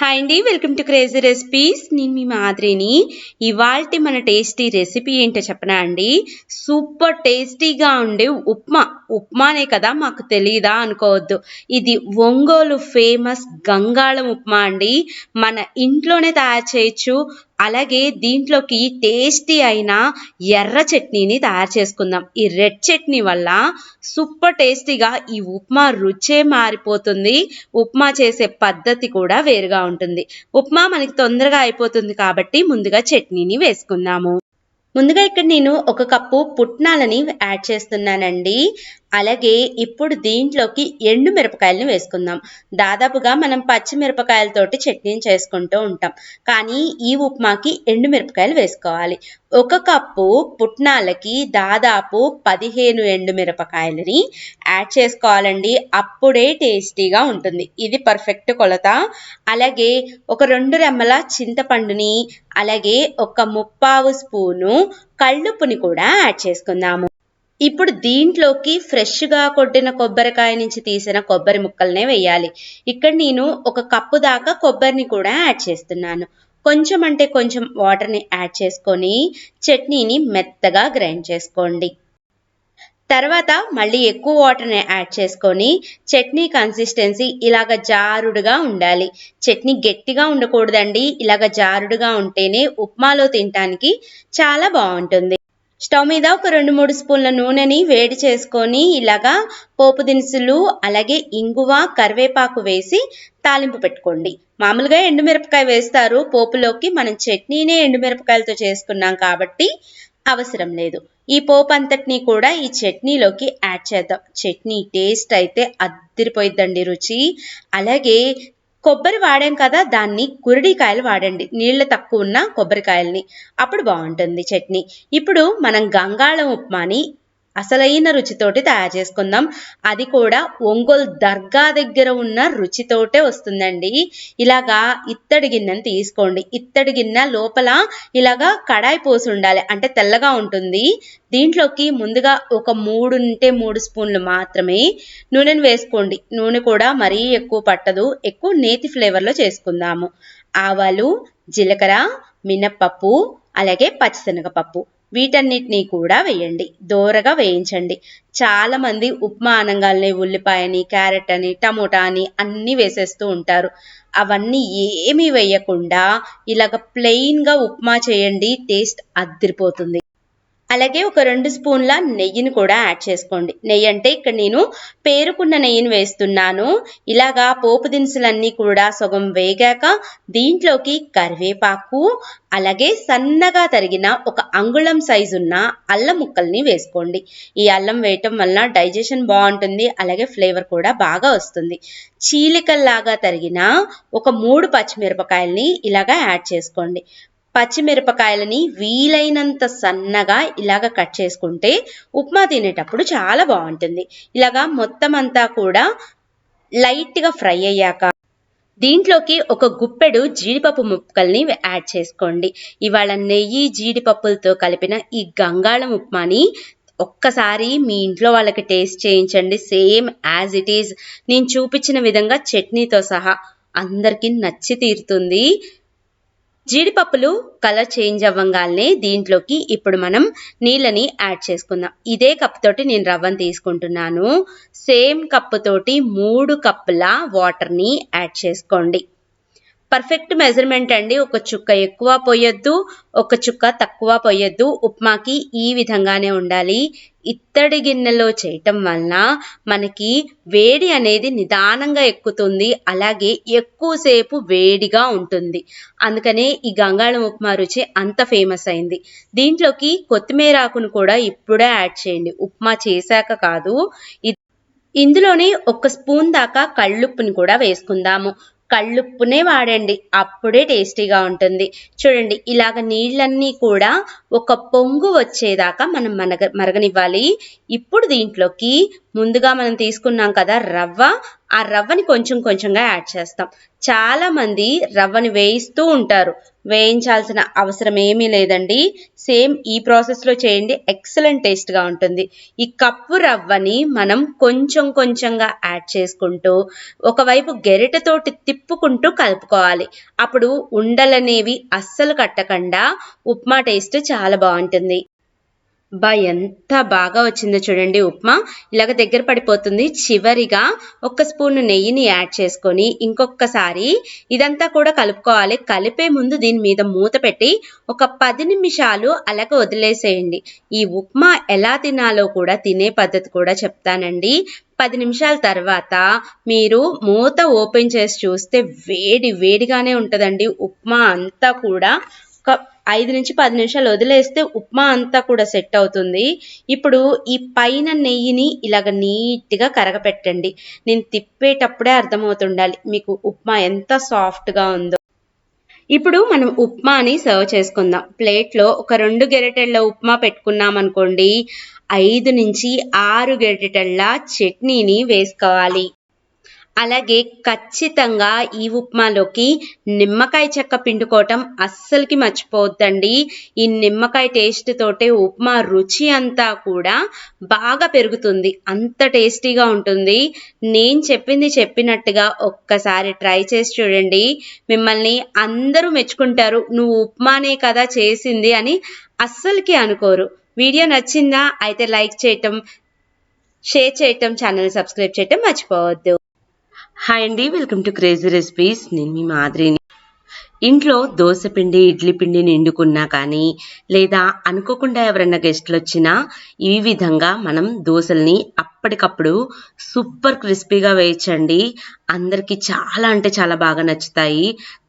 Hi అండి, welcome to crazy recipes. నేను మీ మాదిరిని. ఇవాల్టి మన టేస్టీ రెసిపీ ఏంటో చెప్పనా అండి. సూపర్ టేస్టీగా ఉండే ఉప్మానే కదా మాకు తెలియదా అనుకోవద్దు. ఇది ఒంగోలు ఫేమస్ గంగాళం ఉప్మా అండి. మన ఇంట్లోనే తయారు చేయొచ్చు. అలాగే దీంట్లోకి టేస్టీ అయిన ఎర్ర చట్నీని తయారు చేసుకుందాం. ఈ రెడ్ చట్నీ వల్ల సూపర్ టేస్టీగా ఈ ఉప్మా రుచే మారిపోతుంది. ఉప్మా చేసే పద్ధతి కూడా వేరుగా ఉంటుంది. ఉప్మా మనకి తొందరగా అయిపోతుంది కాబట్టి ముందుగా చట్నీని వేసుకుందాము. ముందుగా ఇక్కడ నేను 1 కప్పు పుట్నాలని యాడ్ చేస్తున్నానండి. అలాగే ఇప్పుడు దీంట్లోకి ఎండు మిరపకాయలని వేసుకుందాం. దాదాపుగా మనం పచ్చి మిరపకాయలతోటి చట్నీని చేసుకుంటూ ఉంటాం, కానీ ఈ ఉప్మాకి ఎండు మిరపకాయలు వేసుకోవాలి. 1 కప్పు పుట్నాలకి దాదాపు 15 ఎండు మిరపకాయలని యాడ్ చేసుకోవాలండి. అప్పుడే టేస్టీగా ఉంటుంది. ఇది పర్ఫెక్ట్ కొలత. అలాగే ఒక 2 రెమ్మల చింతపండుని, అలాగే ఒక 3/4 స్పూను కళ్ళుప్పుని కూడా యాడ్ చేసుకుందాము. ఇప్పుడు దీంట్లోకి ఫ్రెష్గా కొట్టిన కొబ్బరికాయ నుంచి తీసిన కొబ్బరి ముక్కలనే వేయాలి. ఇక్కడ నేను 1 కప్పు దాకా కొబ్బరిని కూడా యాడ్ చేస్తున్నాను. కొంచెం అంటే కొంచెం వాటర్ని యాడ్ చేసుకొని చట్నీని మెత్తగా గ్రైండ్ చేసుకోండి. తర్వాత మళ్ళీ ఎక్కువ వాటర్ని యాడ్ చేసుకొని చట్నీ కన్సిస్టెన్సీ ఇలాగ జారుడుగా ఉండాలి. చట్నీ గట్టిగా ఉండకూడదండి. ఇలాగ జారుడుగా ఉంటేనే ఉప్మాలో తినడానికి చాలా బాగుంటుంది. స్టవ్ మీద ఒక 2-3 స్పూన్ల నూనెని వేడి చేసుకొని ఇలాగా పోపు దినుసులు, అలాగే ఇంగువ, కరివేపాకు వేసి తాలింపు పెట్టుకోండి. మామూలుగా ఎండుమిరపకాయ వేస్తారు పోపులోకి. మనం చట్నీనే ఎండుమిరపకాయలతో చేసుకున్నాం కాబట్టి అవసరం లేదు. ఈ పోపు అంతటిని కూడా ఈ చట్నీలోకి యాడ్ చేద్దాం. చట్నీ టేస్ట్ అయితే అద్దిరిపోయిద్దండి రుచి. అలాగే కొబ్బరి వాడాం కదా, దాన్ని కురిడికాయలు వాడండి. నీళ్లు తక్కువ ఉన్న కొబ్బరికాయల్ని, అప్పుడు బాగుంటుంది చట్నీ. ఇప్పుడు మనం గంగాళం ఉప్మాని అసలైన రుచితోటి తయారు చేసుకుందాం. అది కూడా ఒంగోలు దర్గా దగ్గర ఉన్న రుచితోటే వస్తుందండి. ఇలాగా ఇత్తడి గిన్నెని తీసుకోండి. ఇత్తడి గిన్నె లోపల ఇలాగా కడాయి పోసి ఉండాలి, అంటే తెల్లగా ఉంటుంది. దీంట్లోకి ముందుగా ఒక 3 స్పూన్లు మాత్రమే నూనెను వేసుకోండి. నూనె కూడా మరీ ఎక్కువ పట్టదు, ఎక్కువ నేతి ఫ్లేవర్లో చేసుకుందాము. ఆవాలు, జీలకర్ర, మినప్పప్పు, అలాగే పచ్చిశనగపప్పు వీటన్నిటినీ కూడా వేయండి. దోరగా వేయించండి. చాలా మంది ఉప్మా అనంగాల్ని ఉల్లిపాయని, క్యారెట్ అని, టమోటా అని అన్నీ వేసేస్తూ ఉంటారు. అవన్నీ ఏమీ వేయకుండా ఇలాగ ప్లెయిన్గా ఉప్మా చేయండి. టేస్ట్ అద్దిరిపోతుంది. అలాగే ఒక 2 స్పూన్ల నెయ్యిని కూడా యాడ్ చేసుకోండి. నెయ్యి అంటే ఇక్కడ నేను పేరుకున్న నెయ్యిని వేస్తున్నాను. ఇలాగా పోపు దినుసులన్నీ కూడా సగం వేగాక దీంట్లోకి కరివేపాకు, అలాగే సన్నగా తరిగిన 1 అంగుళం సైజున్న అల్లం ముక్కల్ని వేసుకోండి. ఈ అల్లం వేయటం వలన డైజెషన్ బాగుంటుంది, అలాగే ఫ్లేవర్ కూడా బాగా వస్తుంది. చీలికల్లాగా తరిగిన ఒక 3 పచ్చిమిరపకాయల్ని ఇలాగా యాడ్ చేసుకోండి. పచ్చిమిరపకాయలని వీలైనంత సన్నగా ఇలాగ కట్ చేసుకుంటే ఉప్మా తినేటప్పుడు చాలా బాగుంటుంది. ఇలాగా మొత్తం అంతా కూడా లైట్గా ఫ్రై అయ్యాక దీంట్లోకి ఒక గుప్పెడు జీడిపప్పు ముక్కల్ని యాడ్ చేసుకోండి. ఇవాళ నెయ్యి జీడిపప్పులతో కలిపిన ఈ గంగాళం ఉప్మాని ఒక్కసారి మీ ఇంట్లో వాళ్ళకి టేస్ట్ చేయించండి. సేమ్ యాజ్ ఇట్ ఈజ్ నేను చూపించిన విధంగా చట్నీతో సహా అందరికీ నచ్చి తీరుతుంది. జీడిపప్పులు కలర్ చేంజ్ అవ్వగానే దీంట్లోకి ఇప్పుడు మనం నీళ్ళని యాడ్ చేసుకుందాం. ఇదే కప్ తోటి నేను రవ్వను తీసుకుంటున్నాను. సేమ్ కప్పు తోటి 3 కప్పుల వాటర్ని యాడ్ చేసుకోండి. పర్ఫెక్ట్ మెజర్మెంట్ అండి. ఒక చుక్క ఎక్కువ పోయొద్దు, ఒక చుక్క తక్కువ పోయొద్దు. ఉప్మాకి ఈ విధంగానే ఉండాలి. ఇత్తడి గిన్నెలో చేయటం వలన మనకి వేడి అనేది నిదానంగా ఎక్కుతుంది, అలాగే ఎక్కువసేపు వేడిగా ఉంటుంది. అందుకనే ఈ గంగాళం ఉప్మా రుచి అంత ఫేమస్ అయింది. దీంట్లోకి కొత్తిమీర ఆకును కూడా ఇప్పుడే యాడ్ చేయండి, ఉప్మా చేశాక కాదు. ఇందులోనే 1 స్పూన్ దాకా కళ్ళుప్పుని కూడా వేసుకుందాము. కళ్ళుప్పునే వాడండి, అప్పుడే టేస్టీగా ఉంటుంది. చూడండి, ఇలాగ నీళ్ళన్నీ కూడా ఒక పొంగు వచ్చేదాకా మనం మరగనివ్వాలి. ఇప్పుడు దీంట్లోకి ముందుగా మనం తీసుకున్నాం కదా రవ్వ, ఆ రవ్వని కొంచెం కొంచెంగా యాడ్ చేస్తాం. చాలా మంది రవ్వని వేయిస్తూ ఉంటారు. వేయించాల్సిన అవసరం ఏమీ లేదండి. సేమ్ ఈ ప్రాసెస్లో చేయండి, ఎక్సలెంట్ టేస్ట్గా ఉంటుంది. ఈ కప్పు రవ్వని మనం కొంచెం కొంచెంగా యాడ్ చేసుకుంటూ ఒకవైపు గెరిటతోటి తిప్పుకుంటూ కలుపుకోవాలి. అప్పుడు ఉండలనేవి అస్సలు కట్టకుండా ఉప్మా టేస్ట్ చాలా బాగుంటుంది. ఎంత బాగా వచ్చిందో చూడండి ఉప్మా. ఇలాగ దగ్గర పడిపోతుంది. చివరిగా 1 స్పూన్ నెయ్యిని యాడ్ చేసుకొని ఇంకొకసారి ఇదంతా కూడా కలుపుకోవాలి. కలిపే ముందు దీని మీద మూత పెట్టి ఒక 10 నిమిషాలు అలాగ వదిలేసేయండి. ఈ ఉప్మా ఎలా తినాలో కూడా తినే పద్ధతి కూడా చెప్తానండి. 10 నిమిషాల తర్వాత మీరు మూత ఓపెన్ చేసి చూస్తే వేడి వేడిగానే ఉంటుందండి. ఉప్మా అంతా కూడా ఒక 5 నుంచి 10 నిమిషాలు వదిలేస్తే ఉప్మా అంతా కూడా సెట్ అవుతుంది. ఇప్పుడు ఈ పైన నెయ్యిని ఇలాగ నీట్గా కరగపెట్టండి. నేను తిప్పేటప్పుడే అర్థమవుతుండాలి మీకు ఉప్మా ఎంత సాఫ్ట్గా ఉందో. ఇప్పుడు మనం ఉప్మాని సర్వ్ చేసుకుందాం. ప్లేట్లో ఒక 2 గెరిటెళ్ళ ఉప్మా పెట్టుకున్నాం అనుకోండి, 5 నుంచి 6 గెరిటెళ్ళ చట్నీని వేసుకోవాలి. అలాగే ఖచ్చితంగా ఈ ఉప్మాలోకి నిమ్మకాయ చెక్క పిండుకోవటం అస్సలకి మర్చిపోవద్దండి. ఈ నిమ్మకాయ టేస్ట్ తోటే ఉప్మా రుచి అంతా కూడా బాగా పెరుగుతుంది. అంత టేస్టీగా ఉంటుంది. నేను చెప్పింది చెప్పినట్టుగా ఒక్కసారి ట్రై చేసి చూడండి. మిమ్మల్ని అందరూ మెచ్చుకుంటారు. నువ్వు ఉప్మానే కదా చేసింది అని అస్సలకి అనుకోరు. వీడియో నచ్చిందా? అయితే లైక్ చేయటం, షేర్ చేయటం, ఛానల్ సబ్స్క్రైబ్ చేయటం మర్చిపోవద్దు. హాయ్ అండి, వెల్కమ్ టు క్రేజీ రెసిపీస్. నేను మీ మాదిరిని. ఇంట్లో దోశ పిండి, ఇడ్లీ పిండి నిండుకున్నా కానీ, లేదా అనుకోకుండా ఎవరైనా గెస్ట్లు వచ్చినా ఈ విధంగా మనం దోశల్ని అప్పటికప్పుడు సూపర్ క్రిస్పీగా వేయచ్చండి. అందరికీ చాలా అంటే చాలా బాగా నచ్చుతాయి.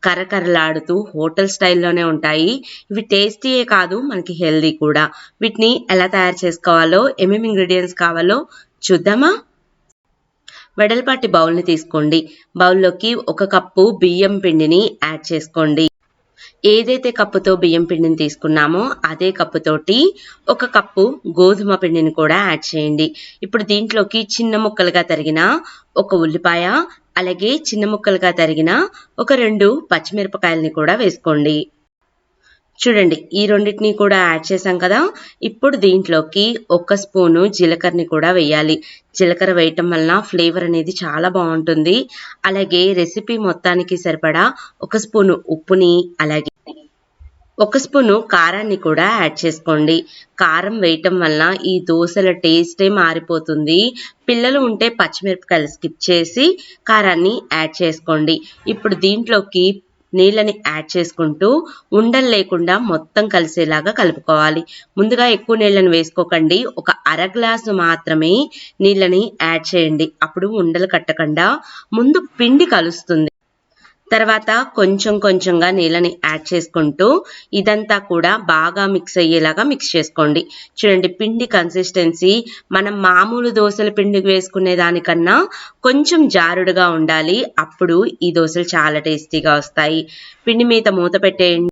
కరకరలాడుతూ హోటల్ స్టైల్లోనే ఉంటాయి. ఇవి టేస్టీయే కాదు, మనకి హెల్దీ కూడా. వీటిని ఎలా తయారు చేసుకోవాలో, ఏమేమి ఇంగ్రీడియంట్స్ కావాలో చూద్దామా? వెడల్పాటి బౌల్ని తీసుకోండి. బౌల్లోకి 1 కప్పు బియ్యం పిండిని యాడ్ చేసుకోండి. ఏదైతే కప్పుతో బియ్యం పిండిని తీసుకున్నామో అదే కప్పుతోటి 1 కప్పు గోధుమ పిండిని కూడా యాడ్ చేయండి. ఇప్పుడు దీంట్లోకి చిన్న ముక్కలుగా తరిగిన 1 ఉల్లిపాయ, అలాగే చిన్న ముక్కలుగా తరిగిన ఒక 2 పచ్చిమిరపకాయలని కూడా వేసుకోండి. చూడండి, ఈ రెండింటిని కూడా యాడ్ చేసాం కదా. ఇప్పుడు దీంట్లోకి 1 స్పూను జీలకర్రని కూడా వేయాలి. జీలకర్ర వేయటం వలన ఫ్లేవర్ అనేది చాలా బాగుంటుంది. అలాగే రెసిపీ మొత్తానికి సరిపడా 1 స్పూను ఉప్పుని, అలాగే 1 స్పూను కారాన్ని కూడా యాడ్ చేసుకోండి. కారం వేయటం వలన ఈ దోశల టేస్టే మారిపోతుంది. పిల్లలు ఉంటే పచ్చిమిరపకాయలు స్కిప్ చేసి కారాన్ని యాడ్ చేసుకోండి. ఇప్పుడు దీంట్లోకి నీళ్ళని యాడ్ చేసుకుంటూ ఉండలు లేకుండా మొత్తం కలిసేలాగా కలుపుకోవాలి. ముందుగా ఎక్కువ నీళ్ళని వేసుకోకండి. ఒక 1/2 గ్లాసు మాత్రమే నీళ్ళని యాడ్ చేయండి. అప్పుడు ఉండలు కట్టకుండా ముందు పిండి కలుస్తుంది. తర్వాత కొంచెం కొంచెంగా నీళ్ళని యాడ్ చేసుకుంటూ ఇదంతా కూడా బాగా మిక్స్ అయ్యేలాగా మిక్స్ చేసుకోండి. చూడండి, పిండి కన్సిస్టెన్సీ మనం మామూలు దోశల పిండికి వేసుకునే దానికన్నా కొంచెం జారుడుగా ఉండాలి. అప్పుడు ఈ దోశలు చాలా టేస్టీగా వస్తాయి. పిండి మీద మూత పెట్టేయండి.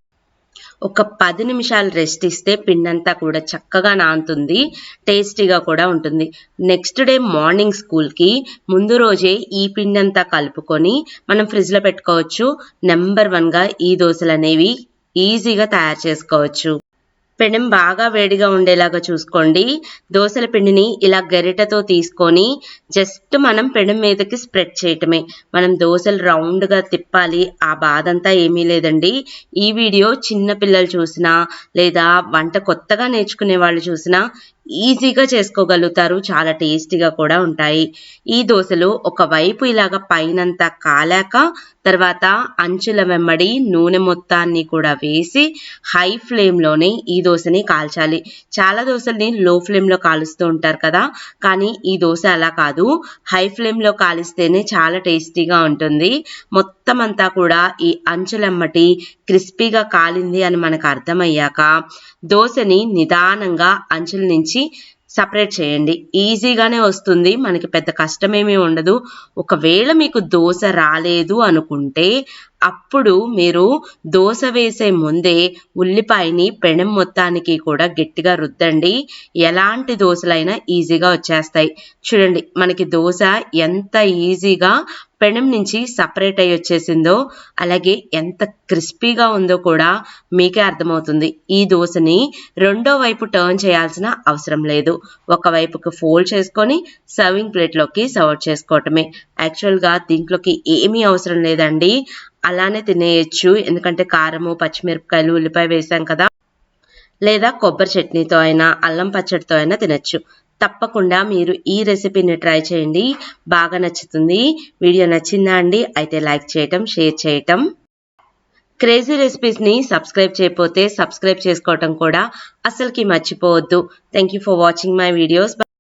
ఒక 10 నిమిషాలు రెస్ట్ ఇస్తే పిండంతా కూడా చక్కగా నానుతుంది, టేస్టీగా కూడా ఉంటుంది. నెక్స్ట్ డే మార్నింగ్ స్కూల్కి ముందు రోజే ఈ పిండంతా కలుపుకొని మనం ఫ్రిడ్జ్లో పెట్టుకోవచ్చు. నెంబర్ 1గా ఈ దోశలు అనేవి ఈజీగా తయారు చేసుకోవచ్చు. పెనం బాగా వేడిగా ఉండేలాగా చూసుకోండి. దోశల పిండిని ఇలా గరిటెతో తీసుకొని జస్ట్ మనం పెనం మీదకి స్ప్రెడ్ చేయటమే. మనం దోశలు రౌండ్గా తిప్పాలి, ఆ బాధ అంతా ఏమీ లేదండి. ఈ వీడియో చిన్న పిల్లలు చూసినా లేదా వంట కొత్తగా నేర్చుకునే వాళ్ళు చూసినా ఈజీగా చేసుకోగలుగుతారు. చాలా టేస్టీగా కూడా ఉంటాయి. ఈ దోశలు ఒకవైపు ఇలాగ పైనంతా కాలాక తర్వాత అంచుల వెంబడి నూనె మొత్తాన్ని కూడా వేసి హై ఫ్లేమ్లోనే ఈ దోశని కాల్చాలి. చాలా దోశల్ని లో ఫ్లేమ్లో కాలుస్తూ ఉంటారు కదా, కానీ ఈ దోశ అలా కాదు. హై ఫ్లేమ్లో కాలిస్తేనే చాలా టేస్టీగా ఉంటుంది. మొత్తం అంతా కూడా ఈ అంచులెమ్మటి క్రిస్పీగా కాలింది అని మనకు అర్థమయ్యాక దోశని నిదానంగా అంచుల నుంచి సపరేట్ చేయండి. ఈజీగానే వస్తుంది, మనకి పెద్ద కష్టమేమీ ఉండదు. ఒకవేళ మీకు దోస రాలేదు అనుకుంటే అప్పుడు మీరు దోస వేసే ముందే ఉల్లిపాయని పెనం మొత్తానికి కూడా గట్టిగా రుద్దండి. ఎలాంటి దోసలైనా ఈజీగా వచ్చేస్తాయి. చూడండి మనకి దోస ఎంత ఈజీగా పెనం నుంచి సపరేట్ అయ్యి వచ్చేసిందో, అలాగే ఎంత క్రిస్పీగా ఉందో కూడా మీకే అర్థమవుతుంది. ఈ దోసని రెండో వైపు టర్న్ చేయాల్సిన అవసరం లేదు. ఒకవైపుకి ఫోల్డ్ చేసుకొని సర్వింగ్ ప్లేట్లోకి సర్వ్ చేసుకోవటమే. యాక్చువల్గా దీంట్లోకి ఏమీ అవసరం లేదండి, అలానే తినేయచ్చు. ఎందుకంటే కారము, పచ్చిమిరపకాయలు, ఉల్లిపాయ వేసాం కదా. లేదా కొబ్బరి చట్నీతో అయినా, అల్లం పచ్చడితో అయినా తినచ్చు. తప్పకుండా మీరు ఈ రెసిపీని ట్రై చేయండి, బాగా నచ్చుతుంది. వీడియో నచ్చిందా అండి? అయితే లైక్ చేయటం, షేర్ చేయటం. క్రేజీ రెసిపీస్ని సబ్స్క్రైబ్ చేయకపోతే సబ్స్క్రైబ్ చేసుకోవటం కూడా అస్సలకి మర్చిపోవద్దు. Thank you for watching my videos.